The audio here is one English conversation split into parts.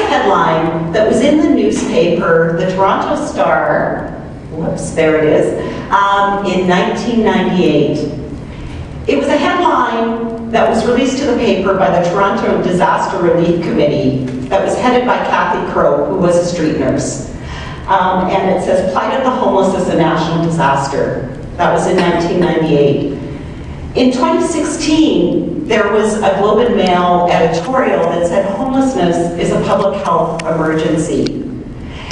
headline that was in the newspaper, the Toronto Star, whoops, there it is, in 1998. It was a headline that was released to the paper by the Toronto Disaster Relief Committee that was headed by Kathy Crow, who was a street nurse. And it says, "Plight of the Homeless is a National Disaster." That was in 1998. In 2016, there was a Globe and Mail editorial that said homelessness is a public health emergency.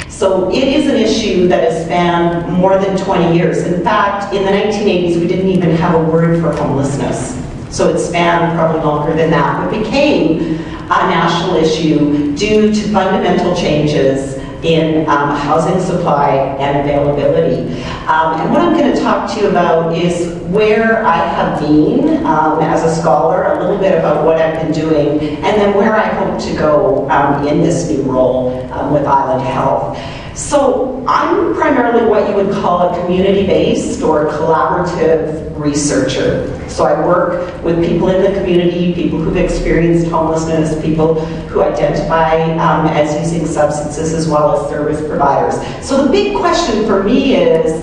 So it is an issue that has spanned more than 20 years. In fact, in the 1980s, we didn't even have a word for homelessness. So it spanned probably longer than that, but became a national issue due to fundamental changes in housing supply and availability. And what I'm going to talk to you about is where I have been as a scholar, a little bit about what I've been doing, and then where I hope to go in this new role with Island Health. So I'm primarily what you would call a community-based or collaborative researcher. So I work with people in the community, people who've experienced homelessness, people who identify as using substances, as well as service providers. So the big question for me is,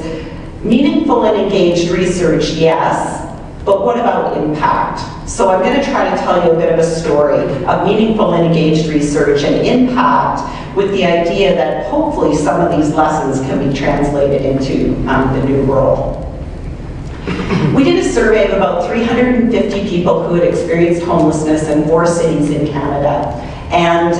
meaningful and engaged research, yes, but what about impact? So I'm going to try to tell you a bit of a story of meaningful and engaged research and impact, with the idea that hopefully some of these lessons can be translated into the new role. We did a survey of about 350 people who had experienced homelessness in 4 cities in Canada. And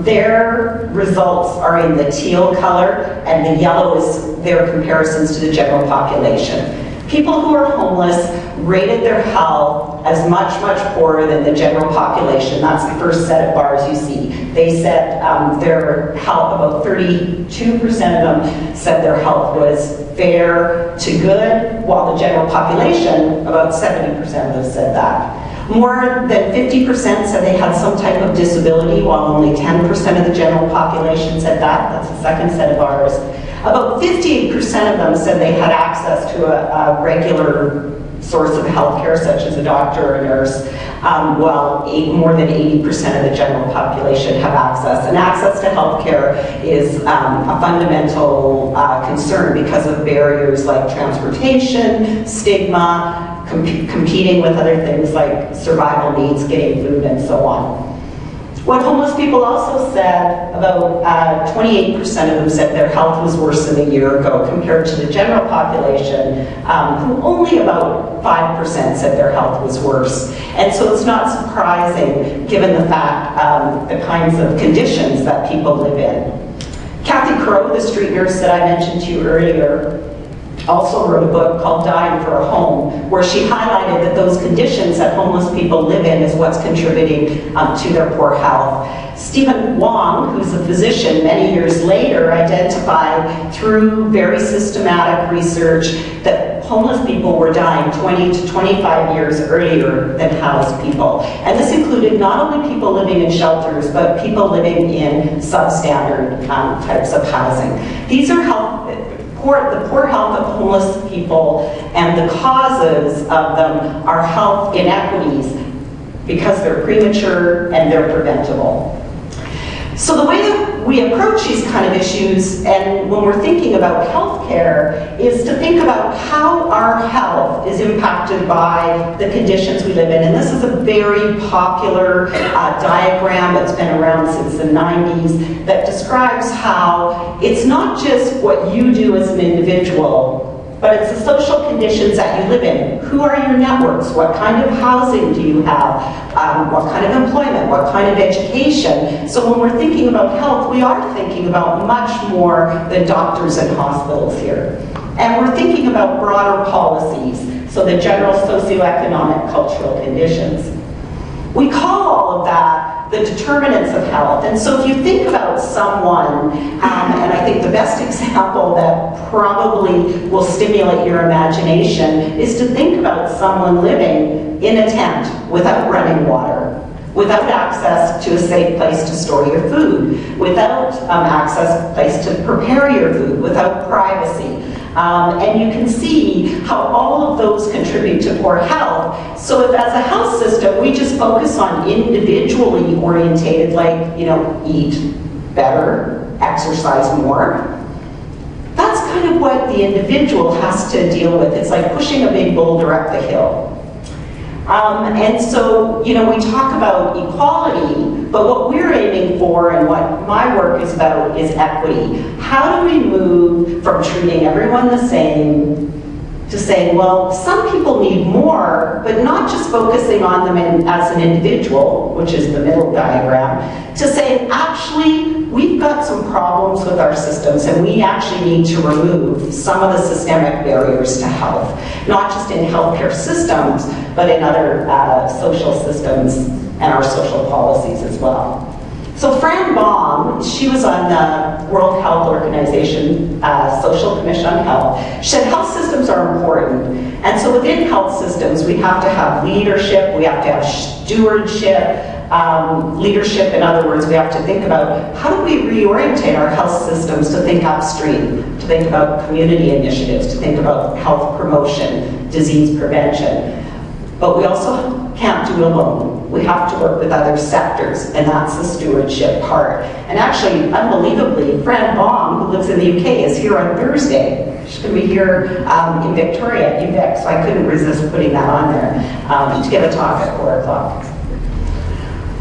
their results are in the teal color, and the yellow is their comparisons to the general population. People who are homeless rated their health as much, much poorer than the general population. That's the first set of bars you see. They said their health, about 32% of them said their health was fair to good, while the general population, about 70% of them said that. More than 50% said they had some type of disability, while only 10% of the general population said that. That's the second set of bars. About 58% of them said they had access to a regular source of health care, such as a doctor or a nurse, while more than 80% of the general population have access. And access to health care is a fundamental concern because of barriers like transportation, stigma, competing with other things like survival needs, getting food, and so on. What homeless people also said, about 28% of them said their health was worse than a year ago compared to the general population, who only about 5% said their health was worse. And so it's not surprising, given the fact, the kinds of conditions that people live in. Kathy Crow, the street nurse that I mentioned to you earlier, also wrote a book called Dying for a Home, where she highlighted that those conditions that homeless people live in is what's contributing to their poor health. Stephen Wong, who's a physician, many years later identified through very systematic research that homeless people were dying 20 to 25 years earlier than housed people. And this included not only people living in shelters, but people living in substandard types of housing. These are the poor health of homeless people, and the causes of them are health inequities because they're premature and they're preventable. So the way that we approach these kind of issues, and when we're thinking about healthcare, is to think about how our health is impacted by the conditions we live in. And this is a very popular diagram that's been around since the 90s that describes how it's not just what you do as an individual, but it's the social conditions that you live in. Who are your networks? What kind of housing do you have? What kind of employment? What kind of education? So when we're thinking about health, we are thinking about much more than doctors and hospitals here. And we're thinking about broader policies, so the general socioeconomic, cultural conditions. We call all of that the determinants of health. And so if you think about someone, and I think the best example that probably will stimulate your imagination is to think about someone living in a tent without running water, without access to a safe place to store your food, without access to a place to prepare your food, without privacy. And you can see how all of those contribute to poor health. So if as a health system, we just focus on individually orientated, like, you know, eat better, exercise more, that's kind of what the individual has to deal with. It's like pushing a big boulder up the hill. And so, you know, we talk about equality, but what we're aiming for and what my work is about is equity. How do we move from treating everyone the same to saying, well, some people need more, but not just focusing on them as an individual, which is the middle diagram, to saying, actually, we've got some problems with our systems and we actually need to remove some of the systemic barriers to health, not just in healthcare systems, but in other social systems and our social policies as well. So Fran Baum, she was on the World Health Organization Social Commission on Health. She said health systems are important. And so within health systems, we have to have leadership, we have to have stewardship. Leadership, in other words, we have to think about how do we reorientate our health systems to think upstream, to think about community initiatives, to think about health promotion, disease prevention. But we also can't do it alone. We have to work with other sectors, and that's the stewardship part. And actually, unbelievably, Fran Baum, who lives in the UK, is here on Thursday. She's going to be here in Victoria at UVic, so I couldn't resist putting that on there to give a talk at 4 o'clock.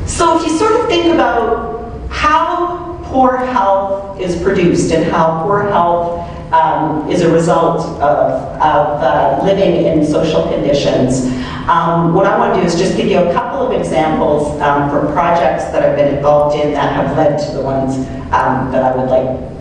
So if you sort of think about how poor health is produced and how poor health is a result of living in social conditions, what I want to do is just give you a couple of examples from projects that I've been involved in that have led to the ones that I would like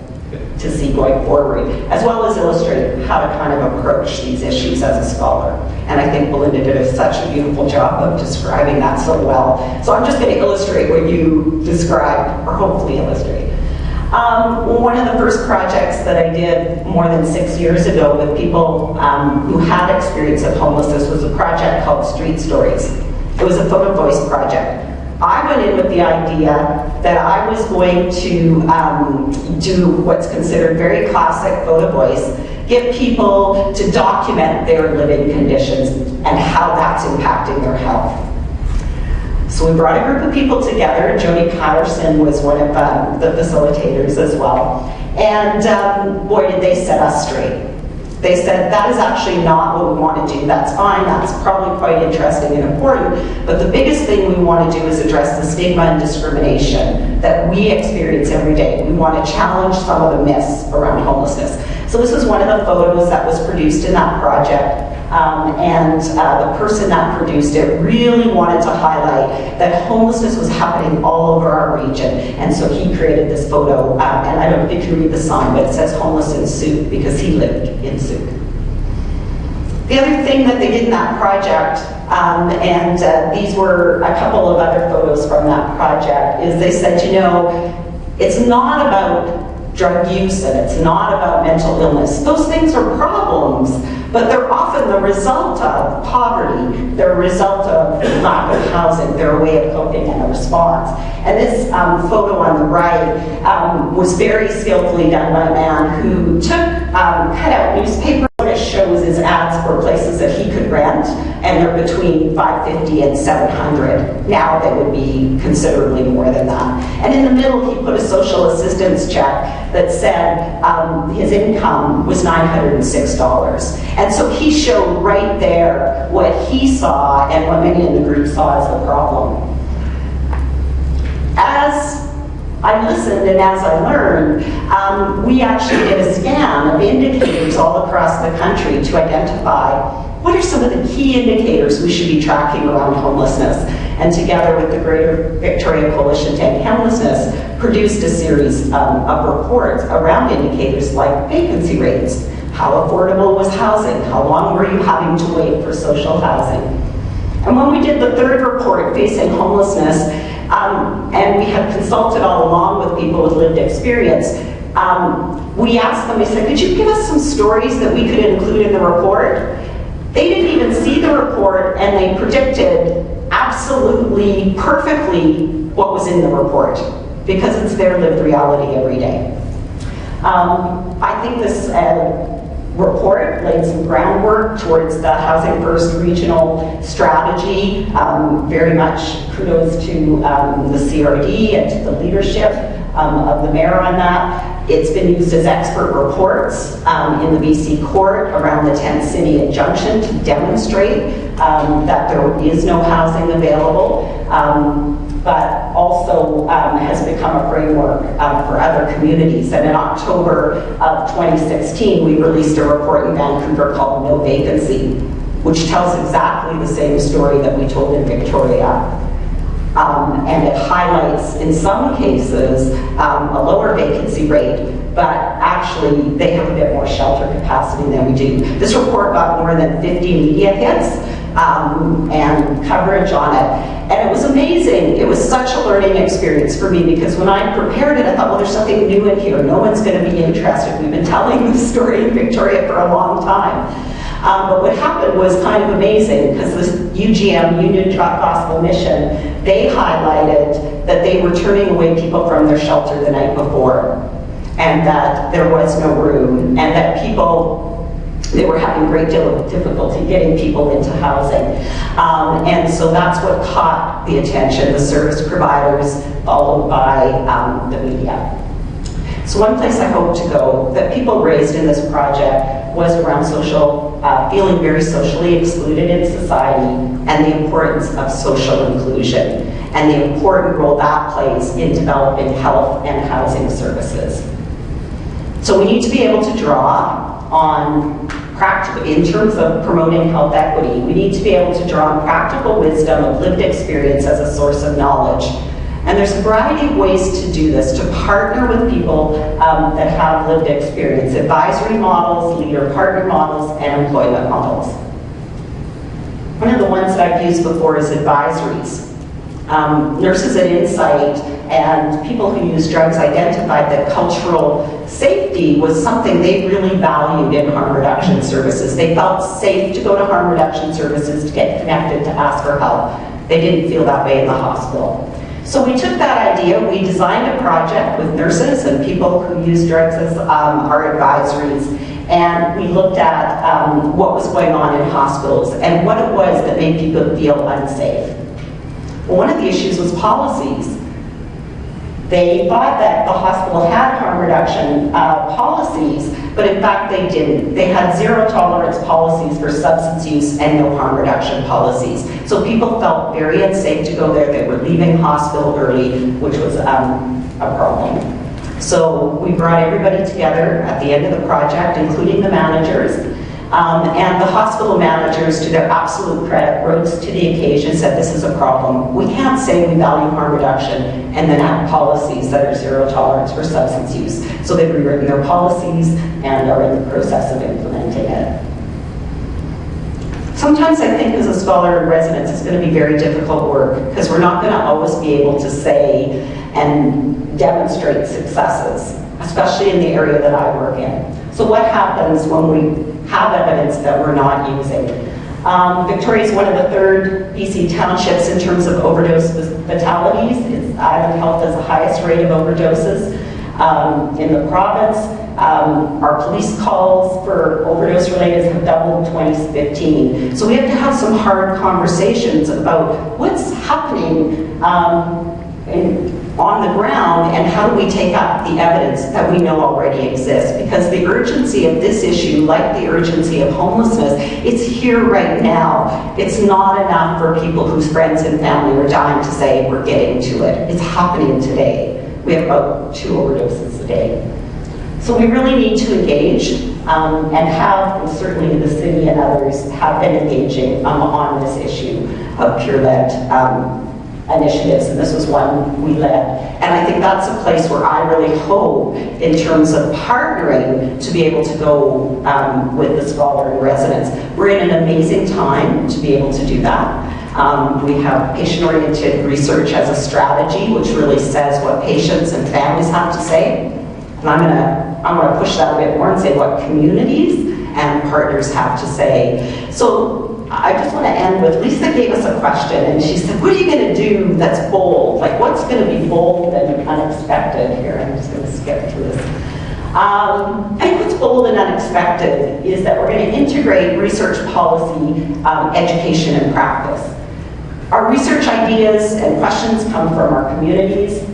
to see going forward, as well as illustrate how to kind of approach these issues as a scholar. And I think Belinda did such a beautiful job of describing that so well. So I'm just going to illustrate what you described, or hopefully illustrate. One of the first projects that I did more than 6 years ago with people who had experience of homelessness was a project called Street Stories. It was a photo voice project. I went in with the idea that I was going to do what's considered very classic photo voice, get people to document their living conditions and how that's impacting their health. So we brought a group of people together. Jody Patterson was one of the facilitators as well. And boy, did they set us straight. They said, that is actually not what we want to do. That's fine, that's probably quite interesting and important, but the biggest thing we want to do is address the stigma and discrimination that we experience every day. We want to challenge some of the myths around homelessness. So this was one of the photos that was produced in that project. The person that produced it really wanted to highlight that homelessness was happening all over our region, and so he created this photo, and I don't know if you read the sign, but it says homeless in Souk, because he lived in Souk. The other thing that they did in that project, these were a couple of other photos from that project, is they said, you know, it's not about drug use and it's not about mental illness. Those things are problems, but they're often the result of poverty, they're a result of lack of housing, they're a way of coping and a response. And this photo on the right was very skillfully done by a man who took cut-out newspaper. What it shows is ads for places that he could rent, and they're between $550 and $700. Now they would be considerably more than that. And in the middle, he put a social assistance check that said his income was $906. And so he showed right there what he saw and what many in the group saw as the problem. As I listened and as I learned, we actually did a scan of indicators all across the country to identify what are some of the key indicators we should be tracking around homelessness. And together with the Greater Victoria Coalition to End Homelessness, produced a series of reports around indicators like vacancy rates, how affordable was housing, how long were you having to wait for social housing. And when we did the third report, Facing Homelessness, and we had consulted all along with people with lived experience, we asked them, we said, could you give us some stories that we could include in the report? They didn't even see the report, and they predicted absolutely perfectly what was in the report, because it's their lived reality every day. I think this report laid some groundwork towards the Housing First regional strategy. Very much kudos to the CRD and to the leadership of the mayor on that. It's been used as expert reports in the BC court around the 10th city injunction to demonstrate that there is no housing available, but also has become a framework for other communities. And in October of 2016, we released a report in Vancouver called No Vacancy, which tells exactly the same story that we told in Victoria. And it highlights, in some cases, a lower vacancy rate, but actually they have a bit more shelter capacity than we do. This report got more than 50 media hits and coverage on it. And it was amazing. It was such a learning experience for me, because when I prepared it, I thought, well, there's something new in here. No one's going to be interested. We've been telling this story in Victoria for a long time. But what happened was kind of amazing, because this UGM, Union Gospel Mission, they highlighted that they were turning away people from their shelter the night before, and that there was no room, and that they were having great deal of difficulty getting people into housing. And so that's what caught the attention, the service providers, followed by the media. So one place I hope to go that people raised in this project was around feeling very socially excluded in society, and the importance of social inclusion, and the important role that plays in developing health and housing services. So we need to be able to draw on in terms of promoting health equity, we need to be able to draw on practical wisdom of lived experience as a source of knowledge. And there's a variety of ways to do this, to partner with people that have lived experience: advisory models, leader-partner models, and employment models. One of the ones that I've used before is advisories. Nurses at Insight and people who use drugs identified that cultural safety was something they really valued in harm reduction services. They felt safe to go to harm reduction services, to get connected, to ask for help. They didn't feel that way in the hospital. So we took that idea, we designed a project with nurses and people who use drugs as our advisories, and we looked at what was going on in hospitals and what it was that made people feel unsafe. Well, one of the issues was policies. They thought that the hospital had harm reduction policies, but in fact they didn't. They had zero tolerance policies for substance use and no harm reduction policies. So people felt very unsafe to go there. They were leaving hospital early, which was a problem. So we brought everybody together at the end of the project, including the managers. And the hospital managers, to their absolute credit, rose to the occasion, said this is a problem. We can't say we value harm reduction and then have policies that are zero tolerance for substance use. So they've rewritten their policies and are in the process of implementing it. Sometimes I think as a scholar in residence it's going to be very difficult work, because we're not going to always be able to say and demonstrate successes, especially in the area that I work in. So what happens when we have evidence that we're not using? Victoria is one of the third BC townships in terms of overdose fatalities. Island Health has the highest rate of overdoses in the province. Our police calls for overdose related have doubled in 2015. So we have to have some hard conversations about what's happening on the ground, and how do we take up the evidence that we know already exists, because the urgency of this issue, like the urgency of homelessness, it's here right now. It's not enough for people whose friends and family are dying to say we're getting to it. It's happening today. We have about 2 overdoses a day. So we really need to engage and have, and certainly the city and others have been engaging on this issue of pure-led initiatives, and this was one we led. And I think that's a place where I really hope, in terms of partnering, to be able to go with the scholar in residence. We're in an amazing time to be able to do that. We have patient-oriented research as a strategy, which really says what patients and families have to say. And I'm gonna push that a bit more and say what communities and partners have to say. So I just want to end with, Lisa gave us a question, and she said, what are you going to do that's bold? Like, what's going to be bold and unexpected here? I'm just going to skip through this. I think what's bold and unexpected is that we're going to integrate research policy, education, and practice. Our research ideas and questions come from our communities.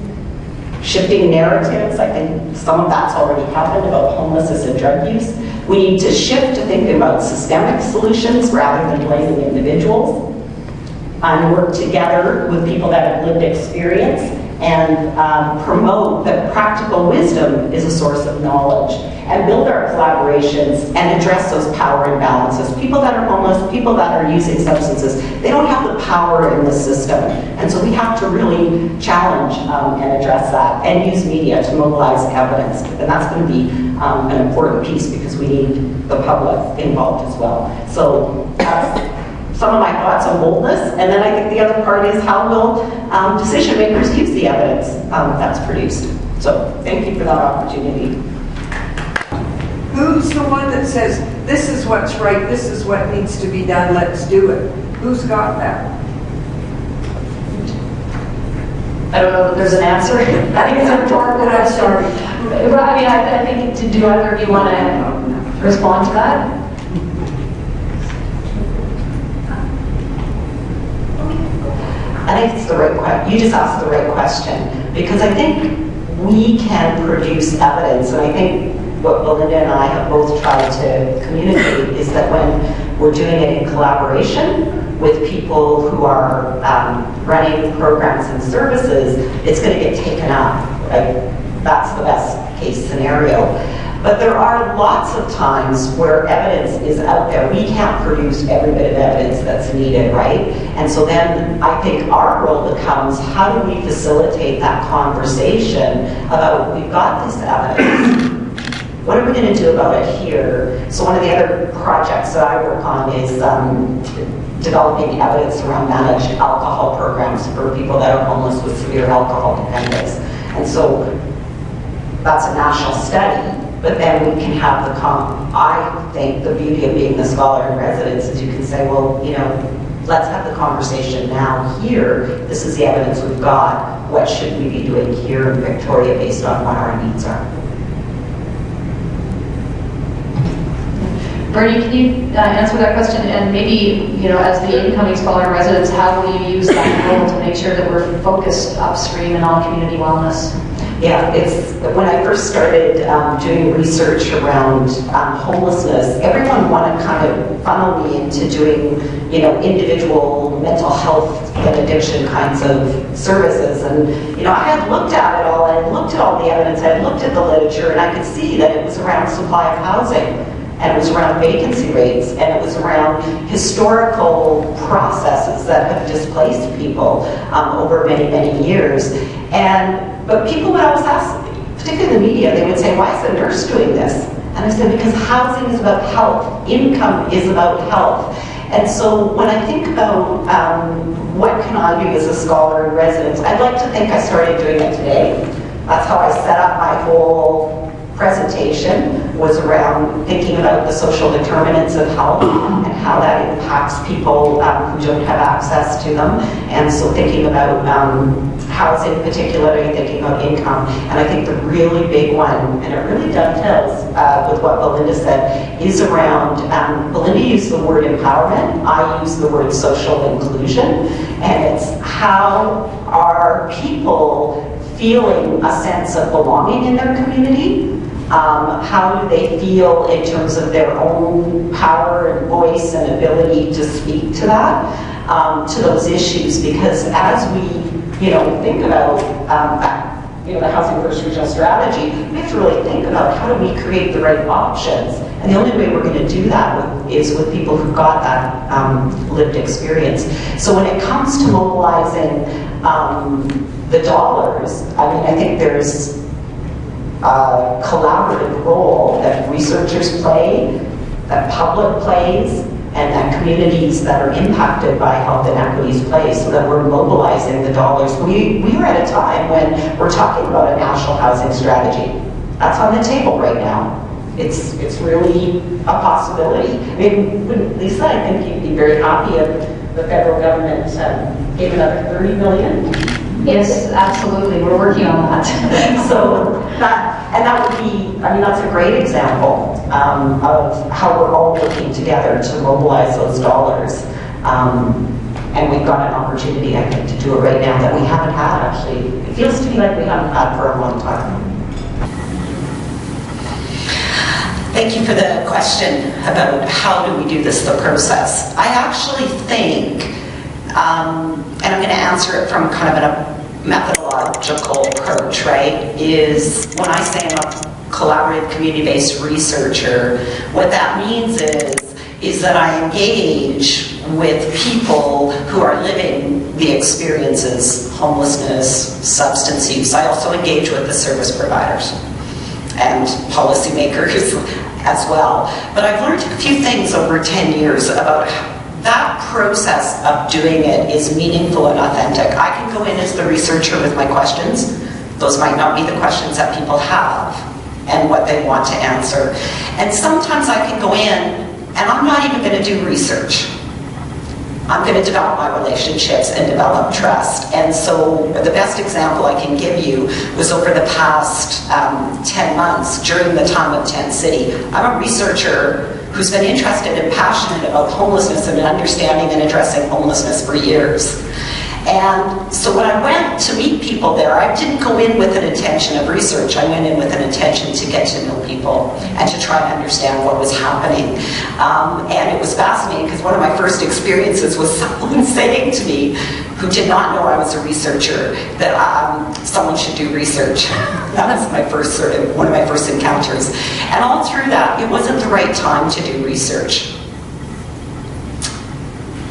Shifting narratives, I think some of that's already happened about homelessness and drug use. We need to shift to thinking about systemic solutions rather than blaming individuals. And work together with people that have lived experience and promote that practical wisdom is a source of knowledge, and build our collaborations and address those power imbalances. People that are homeless, people that are using substances, they don't have the power in the system. And so we have to really challenge and address that and use media to mobilize evidence. And that's going to be an important piece because we need the public involved as well. So that's some of my thoughts on boldness, and then I think the other part is how will decision makers use the evidence that's produced. So thank you for that opportunity. Who's the one that says, this is what's right, this is what needs to be done, let's do it? Who's got that? I don't know that there's an answer. I think it's a rhetorical question. I mean, I think, do either of you want to respond to that? I think it's the right question. You just asked the right question, because I think we can produce evidence, and I think what Belinda and I have both tried to communicate is that when we're doing it in collaboration with people who are running programs and services, it's going to get taken up, right? That's the best case scenario. But there are lots of times where evidence is out there. We can't produce every bit of evidence that's needed, right? And so then I think our role becomes, how do we facilitate that conversation about, we've got this evidence, what are we going to do about it here? So one of the other projects that I work on is developing evidence around managed alcohol programs for people that are homeless with severe alcohol dependence. And so that's a national study. But then we can have the I think the beauty of being the scholar in residence is you can say, well, you know, let's have the conversation now here. This is the evidence we've got. What should we be doing here in Victoria based on what our needs are? Bernie, can you answer that question? And maybe, you know, as the incoming scholar in residence, how will you use that role to make sure that we're focused upstream in all community wellness? Yeah, it's when I first started doing research around homelessness, everyone wanted to kind of funnel me into doing, you know, individual mental health and addiction kinds of services. And, you know, I had looked at it all, I had looked at all the evidence, I had looked at the literature, and I could see that it was around supply of housing. And it was around vacancy rates, and it was around historical processes that have displaced people over many, many years. But people would always ask, particularly in the media, they would say, why is a nurse doing this? And I said, because housing is about health, income is about health. And so when I think about what can I do as a scholar in residence, I'd like to think I started doing it today. That's how I set up my whole presentation, was around thinking about the social determinants of health and how that impacts people who don't have access to them. And so thinking about housing particularly, thinking about income. And I think the really big one, and it really dovetails with what Belinda said, is around, Belinda used the word empowerment, I use the word social inclusion, and it's how are people feeling a sense of belonging in their community. How do they feel in terms of their own power and voice and ability to speak to that, to those issues? Because as we, you know, think about you know, the Housing First Regional Strategy, we have to really think about how do we create the right options. And the only way we're going to do that is with people who've got that lived experience. So when it comes to mobilizing the dollars, I mean, I think there's a collaborative role that researchers play, that public plays, and that communities that are impacted by health inequities play, so that we're mobilizing the dollars. We are at a time when we're talking about a national housing strategy. That's on the table right now. It's really a possibility. I mean, Lisa, I think you'd be very happy if the federal government gave another $30 million. Yes, absolutely. We're working on that. So that would be I mean, that's a great example of how we're all working together to mobilize those dollars. And we've got an opportunity, I think, to do it right now that we haven't had, actually. It feels to me like we haven't had for a long time. Thank you for the question about how do we do this, the process. I actually think, and I'm going to answer it from kind of a methodological approach, right, is when I say I'm a collaborative community-based researcher, what that means is that I engage with people who are living the experiences, homelessness, substance use. I also engage with the service providers and policymakers as well. But I've learned a few things over 10 years about that process of doing it is meaningful and authentic. I can go in as the researcher with my questions. Those might not be the questions that people have and what they want to answer. And sometimes I can go in and I'm not even going to do research. I'm going to develop my relationships and develop trust. And so the best example I can give you was over the past 10 months during the time of Tent City. I'm a researcher who's been interested and passionate about homelessness and understanding and addressing homelessness for years. And so when I went to meet people there, I didn't go in with an intention of research. I went in with an intention to get to know people and to try to understand what was happening. And it was fascinating because one of my first experiences was someone saying to me, who did not know I was a researcher, that someone should do research. That was my first one of my first encounters. And all through that, it wasn't the right time to do research.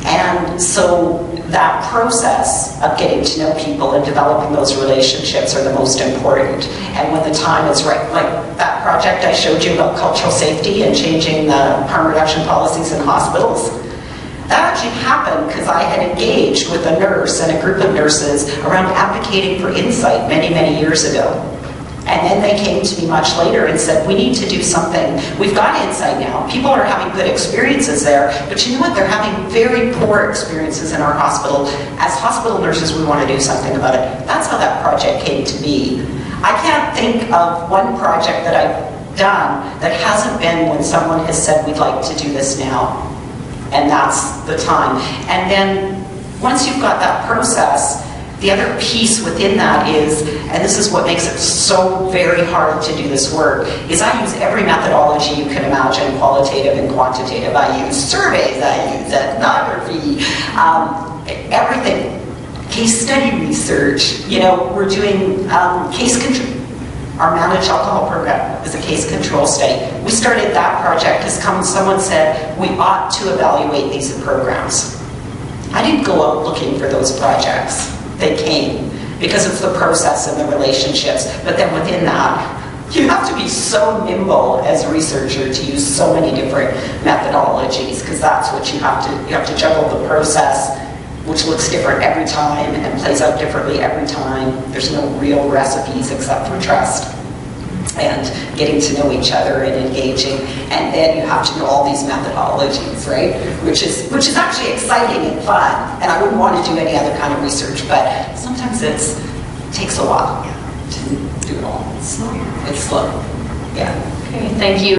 And so that process of getting to know people and developing those relationships are the most important. And when the time is right, like that project I showed you about cultural safety and changing the harm reduction policies in hospitals, that actually happened because I had engaged with a nurse and a group of nurses around advocating for insight many, many years ago. And then they came to me much later and said, we need to do something. We've got insight now. People are having good experiences there, but you know what? They're having very poor experiences in our hospital. As hospital nurses, we want to do something about it. That's how that project came to be. I can't think of one project that I've done that hasn't been when someone has said, we'd like to do this now. And that's the time. And then once you've got that process, the other piece within that is, and this is what makes it so very hard to do this work, is I use every methodology you can imagine, qualitative and quantitative. I use surveys, I use ethnography, everything. Case study research, you know, we're doing case control. Our managed alcohol program is a case control study. We started that project because someone said we ought to evaluate these programs. I didn't go out looking for those projects. They came because it's the process and the relationships. But then within that, you have to be so nimble as a researcher to use so many different methodologies because that's what you have to juggle the process, which looks different every time and plays out differently every time. There's no real recipes except for trust and getting to know each other and engaging. And then you have to know all these methodologies, right? Which is actually exciting and fun. And I wouldn't want to do any other kind of research, but sometimes it takes a while to do it all. It's slow. Yeah. Okay, thank you.